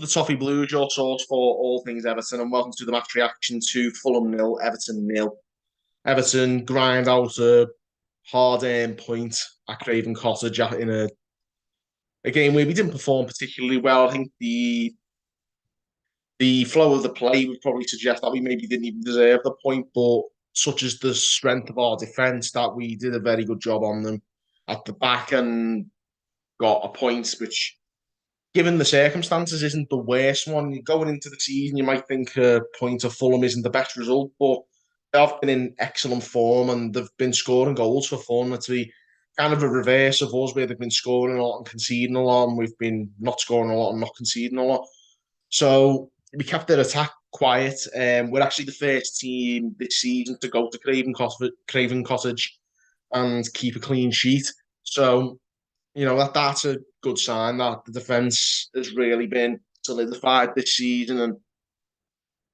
to the Toffee Blues, your source for all things Everton, and welcome to the match reaction to Fulham nil, Everton nil. Everton grind out a hard-earned point at Craven Cottage in a game where we didn't perform particularly well. I think the flow of the play would probably suggest that we maybe didn't even deserve the point, but such as the strength of our defence that we did a very good job on them at the back and got a point which, given the circumstances, isn't the worst one. Going into the season, you might think a point of Fulham isn't the best result, but they've been in excellent form and they've been scoring goals for fun. It's the kind of a reverse of us, where they've been scoring a lot and conceding a lot, and we've been not scoring a lot and not conceding a lot. So we kept their attack quiet. We're actually the first team this season to go to Craven Cottage and keep a clean sheet. So that's a good sign that the defence has really been solidified this season, and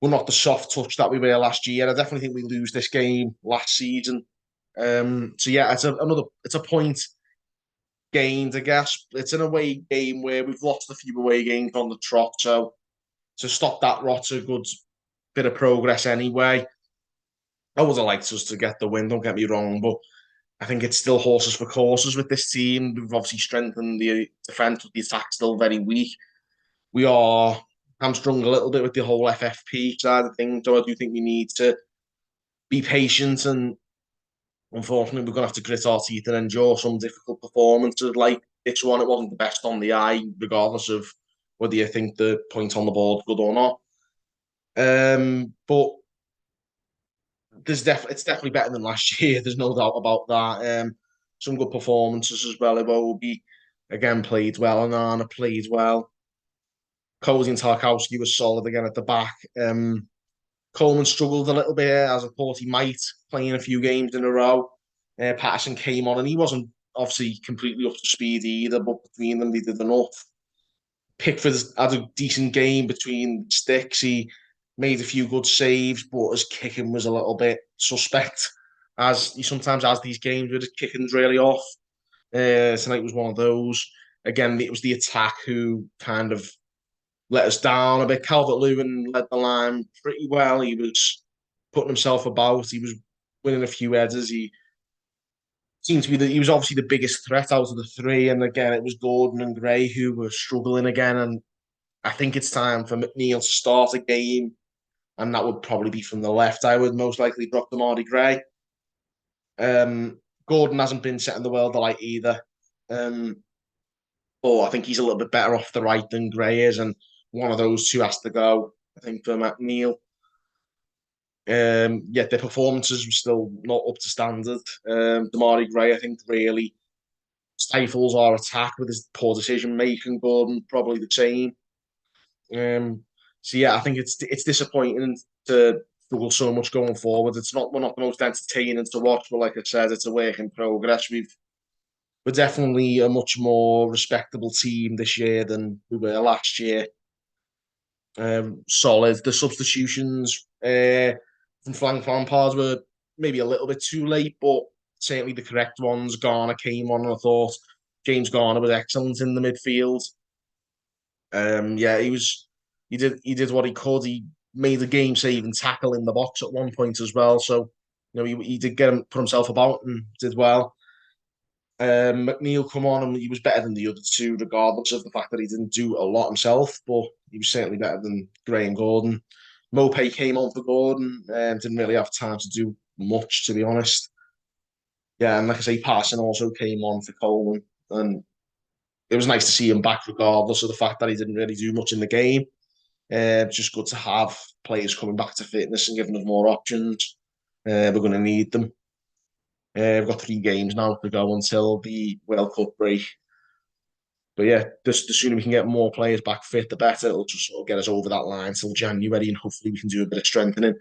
we're not the soft touch that we were last year. I definitely think we lose this game last season. So yeah, it's a point gained, I guess. It's an away game where we've lost a few away games on the trot, so to stop that rot's a good bit of progress anyway. I would have liked us to get the win, don't get me wrong, but I think it's still horses for courses with this team. We've obviously strengthened the defence, but the attack's still very weak. We are hamstrung a little bit with the whole FFP side of things, so I do think we need to be patient, and unfortunately we're going to have to grit our teeth and endure some difficult performances like this one. It wasn't the best on the eye, regardless of whether you think the point on the board good or not. But it's definitely better than last year. There's no doubt about that. Some good performances as well. Iwobi again played well, and Anna played well. Cozy and Tarkowski was solid again at the back. Coleman struggled a little bit, as I thought he might, playing a few games in a row. Patterson came on and he wasn't obviously completely up to speed either, but between them they did enough. Pickford had a decent game between sticks. He made a few good saves, but his kicking was a little bit suspect, as he sometimes has these games where his kicking's really off. Tonight was one of those. Again, it was the attack who kind of let us down a bit. Calvert-Lewin led the line pretty well. He was putting himself about. He was winning a few headers. He seemed to be he was obviously the biggest threat out of the three. And again, it was Gordon and Gray who were struggling again. And I think it's time for McNeil to start a game, and that would probably be from the left. I would most likely drop Damari Gray. Gordon hasn't been setting the world alight either. But I think he's a little bit better off the right than Gray is, and one of those two has to go, I think, for McNeil. Yet their performances were still not up to standard. Damari Gray, I think, really stifles our attack with his poor decision making. Gordon probably the same. So yeah, I think it's disappointing to struggle so much going forward. We're not the most entertaining to watch, but like I said, it's a work in progress. We're definitely a much more respectable team this year than we were last year. Solid. The substitutions from Frank Lampard were maybe a little bit too late, but certainly the correct ones. Garner came on, and I thought James Garner was excellent in the midfield. Yeah, he did what he could. He made a game-saving tackle in the box at one point as well. So he did put himself about and did well. McNeil come on and he was better than the other two, regardless of the fact that he didn't do a lot himself, but he was certainly better than Gray and Gordon. Mopay came on for Gordon and didn't really have time to do much, to be honest. Yeah, and like I say, Parson also came on for Coleman, and it was nice to see him back, regardless of the fact that he didn't really do much in the game. It's just good to have players coming back to fitness and giving us more options. We're going to need them. We've got 3 games now to go until the World Cup break. But yeah, the sooner we can get more players back fit, the better. It'll just sort of get us over that line till January, and hopefully we can do a bit of strengthening.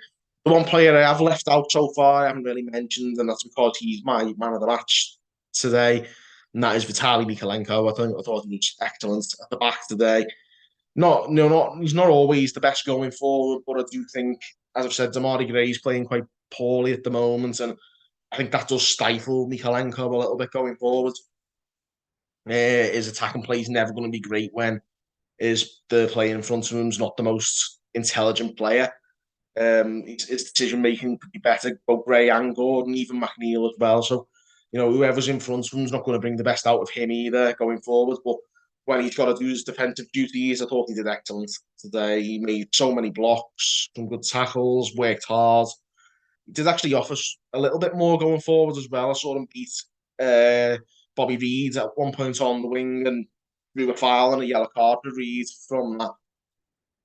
The one player I have left out so far, I haven't really mentioned, and that's because he's my man of the match today, and that is Vitaly Mikalenko. I thought he was excellent at the back today. He's not always the best going forward, but I do think, as I've said, Damari Gray is playing quite poorly at the moment, and I think that does stifle Mikalenko a little bit going forward. His attacking play is never going to be great when is the player in front of him's not the most intelligent player. His decision making could be better. Both Gray and Gordon, even McNeil as well. So, whoever's in front of him's not going to bring the best out of him either going forward. But when he's got to do his defensive duties, I thought he did excellent today. He made so many blocks, some good tackles, worked hard. He did actually offer a little bit more going forward as well. I saw him beat uh, Bobby Reed at one point on the wing and threw a foul and a yellow card to Reed from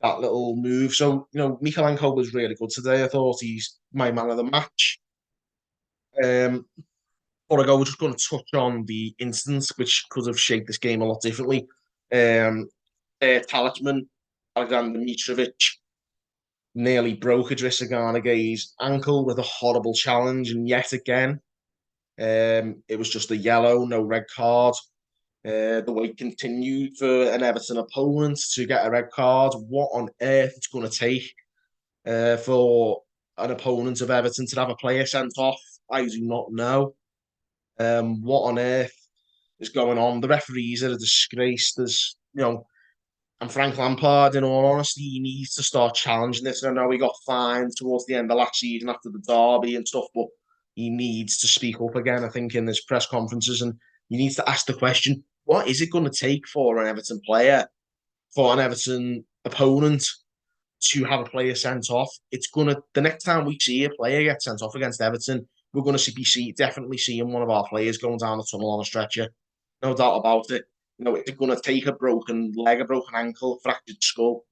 that little move. So, Mikalenko was really good today. I thought he's my man of the match. Before I go, we're just going to touch on the instance which could have shaped this game a lot differently. Talisman, Alexander Mitrovic, nearly broke Idrissa Gana Gay's ankle with a horrible challenge, and yet again, it was just a yellow, no red card. The wait continued for an Everton opponent to get a red card. What on earth it's going to take for an opponent of Everton to have a player sent off? I do not know. What on earth is going on? The referees are a disgrace. And Frank Lampard, in all honesty, he needs to start challenging this. I know he got fined towards the end of last season after the derby and stuff, but he needs to speak up again, I think, in his press conferences. And he needs to ask the question, what is it going to take for an Everton player, for an Everton opponent to have a player sent off? The next time we see a player get sent off against Everton, we're going to definitely seeing one of our players going down the tunnel on a stretcher. No doubt about it. It's going to take a broken leg, a broken ankle, a fractured skull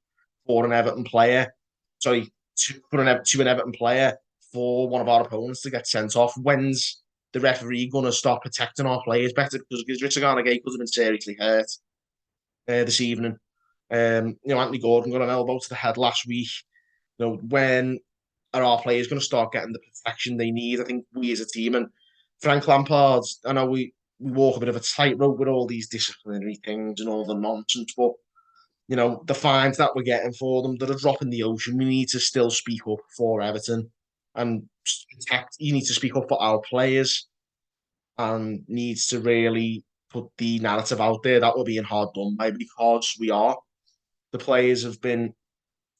for an Everton player. Sorry, to an Everton player for one of our opponents to get sent off. When's the referee going to start protecting our players better? Because Richard Garnagay could have been seriously hurt this evening. Anthony Gordon got an elbow to the head last week. When are our players going to start getting the protection they need? I think we as a team and Frank Lampard, I know we walk a bit of a tightrope with all these disciplinary things and all the nonsense, but the fines that we're getting for them that are dropping the ocean, we need to still speak up for Everton and protect. You need to speak up for our players and needs to really put the narrative out there that we're being hard done by because we are. The players have been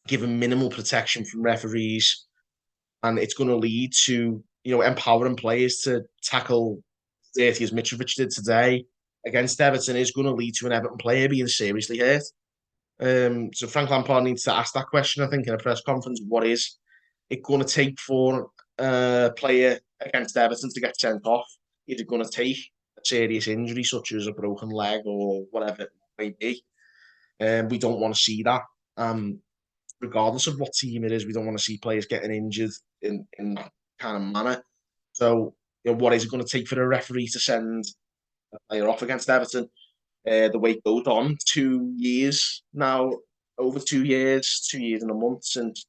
given minimal protection from referees, and it's going to lead to empowering players to tackle dirty as Mitrovic did today against Everton is going to lead to an Everton player being seriously hurt. So Frank Lampard needs to ask that question, I think, in a press conference. What is it going to take for a player against Everton to get sent off? Is it going to take a serious injury, such as a broken leg or whatever it may be? We don't want to see that. Regardless of what team it is, we don't want to see players getting injured in that kind of manner. So, what is it going to take for a referee to send a player off against Everton? The wait goes on 2 years now, over 2 years and a month since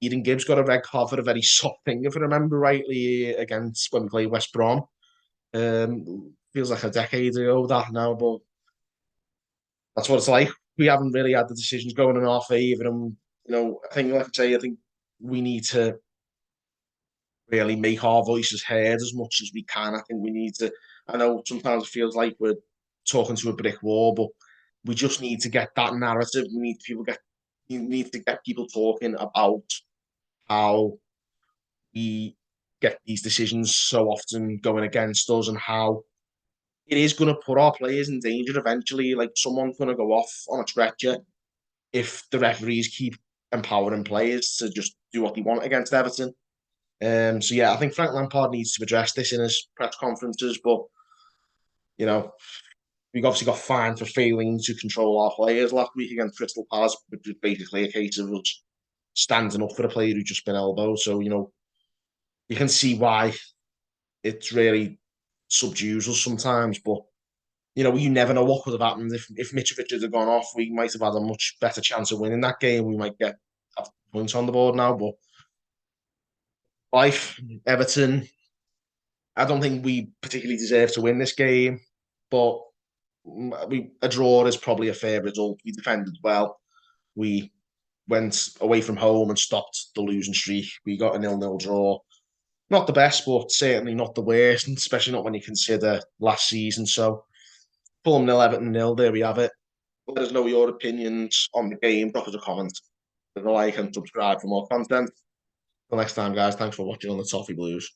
Eden Gibbs got a red card for a very soft thing, if I remember rightly, against when we played West Brom. Feels like a decade ago that now, but that's what it's like. We haven't really had the decisions going in our favour, and I think, like I say, I think we need to really make our voices heard as much as we can. I think we need to. I know sometimes it feels like we're talking to a brick wall, but we just need to get that narrative. You need to get people talking about how we get these decisions so often going against us and how it is going to put our players in danger eventually. Like someone's going to go off on a stretcher if the referees keep empowering players to just do what they want against Everton. So yeah, I think Frank Lampard needs to address this in his press conferences, but you know, we obviously got fined for failing to control our players last week against Crystal Palace, which was basically a case of us standing up for a player who'd just been elbowed. So, you can see why it really subdues us sometimes, but you never know what could have happened. If Mitrovic had gone off, we might have had a much better chance of winning that game. We might have points on the board now, but life, Everton, I don't think we particularly deserve to win this game, but a draw is probably a fair result. We defended well. We went away from home and stopped the losing streak. We got a 0-0 draw. Not the best, but certainly not the worst, and especially not when you consider last season. So, Fulham 0, Everton 0, there we have it. Let us know your opinions on the game. Drop us a comment, leave a like, and subscribe for more content. Till next time, guys. Thanks for watching on the Toffee Blues.